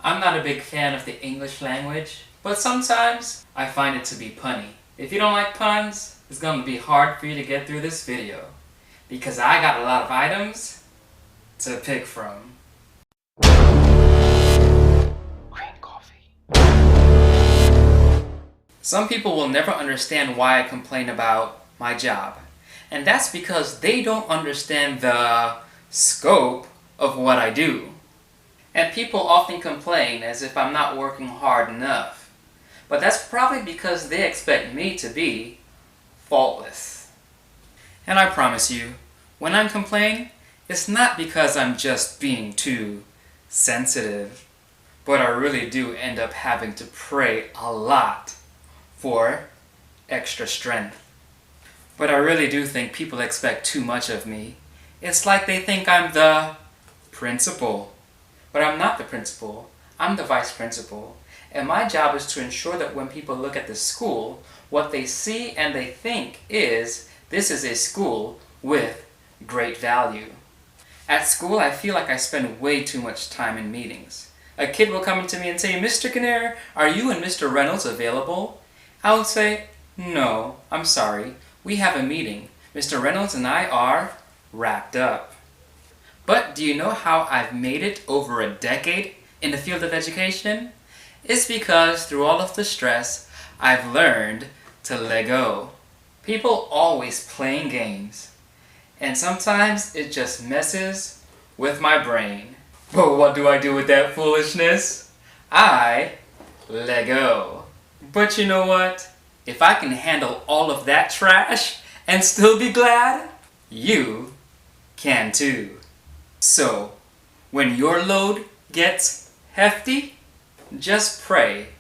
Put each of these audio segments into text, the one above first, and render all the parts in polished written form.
I'm not a big fan of the English language, but sometimes I find it to be punny. If you don't like puns, it's going to be hard for you to get through this video, because I got a lot of items to pick from. Green coffee. Some people will never understand why I complain about my job, and that's because they don't understand the scope of what I do. And people often complain as if I'm not working hard enough. But that's probably because they expect me to be faultless. And I promise you, when I complain, it's not because I'm just being too sensitive, but I really do end up having to pray a lot for extra strength. But I really do think people expect too much of me. It's like they think I'm the principal. But I'm not the principal, I'm the vice principal, and my job is to ensure that when people look at the school, what they see and they think is, this is a school with great value. At school, I feel like I spend way too much time in meetings. A kid will come to me and say, "Mr. Kinnair, are you and Mr. Reynolds available?" I would say, "No, I'm sorry, we have a meeting. Mr. Reynolds and I are wrapped up." But do you know how I've made it over a decade in the field of education? It's because through all of the stress, I've learned to let go. People always playing games, and sometimes it just messes with my brain. But what do I do with that foolishness? I let go. But you know what? If I can handle all of that trash and still be glad, you can too. So, when your load gets hefty, just pray,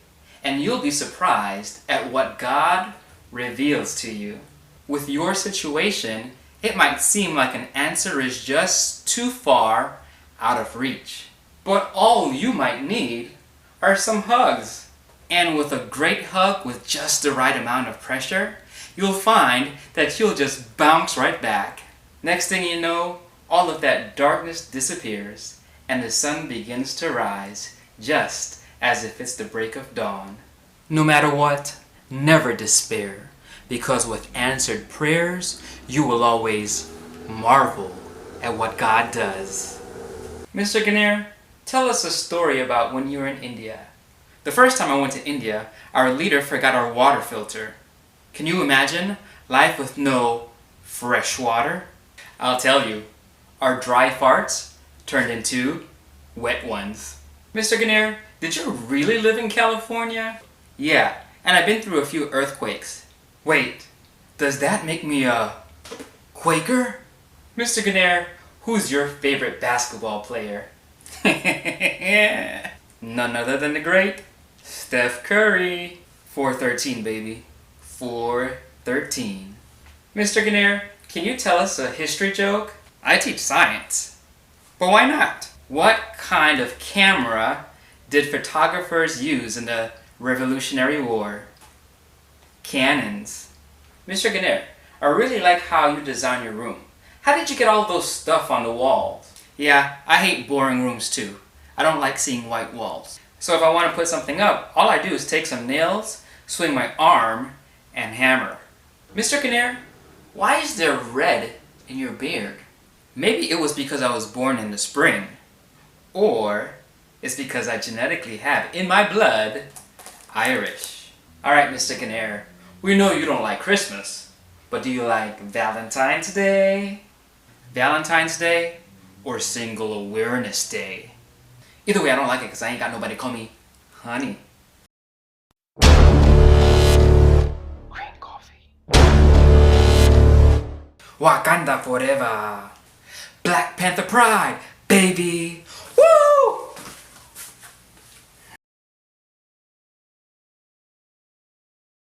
and you'll be surprised at what God reveals to you. With your situation, it might seem like an answer is just too far out of reach. But all you might need are some hugs. And with a great hug with just the right amount of pressure, you'll find that you'll just bounce right back. Next thing you know, all of that darkness disappears, and the sun begins to rise, just as if it's the break of dawn. No matter what, never despair, because with answered prayers, you will always marvel at what God does. Mr. Kinnair, tell us a story about when you were in India. The first time I went to India, our leader forgot our water filter. Can you imagine life with no fresh water? I'll tell you. Our dry farts turned into wet ones. Mr. Kinnair, did you really live in California? Yeah, and I've been through a few earthquakes. Wait, does that make me a Quaker? Mr. Kinnair, who's your favorite basketball player? None other than the great Steph Curry. 413, baby. 413. Mr. Kinnair, can you tell us a history joke? I teach science. But why not? What kind of camera did photographers use in the Revolutionary War? Cannons. Mr. Kinnair, I really like how you design your room. How did you get all those stuff on the walls? Yeah, I hate boring rooms too. I don't like seeing white walls. So if I want to put something up, all I do is take some nails, swing my arm, and hammer. Mr. Kinnair, why is there red in your beard? Maybe it was because I was born in the spring. Or it's because I genetically have in my blood Irish. Alright, Mr. Kinnair, we know you don't like Christmas, but do you like Valentine's Day? Valentine's Day or Single Awareness Day? Either way, I don't like it because I ain't got nobody to call me honey. Green coffee. Wakanda forever. Black Panther pride, baby.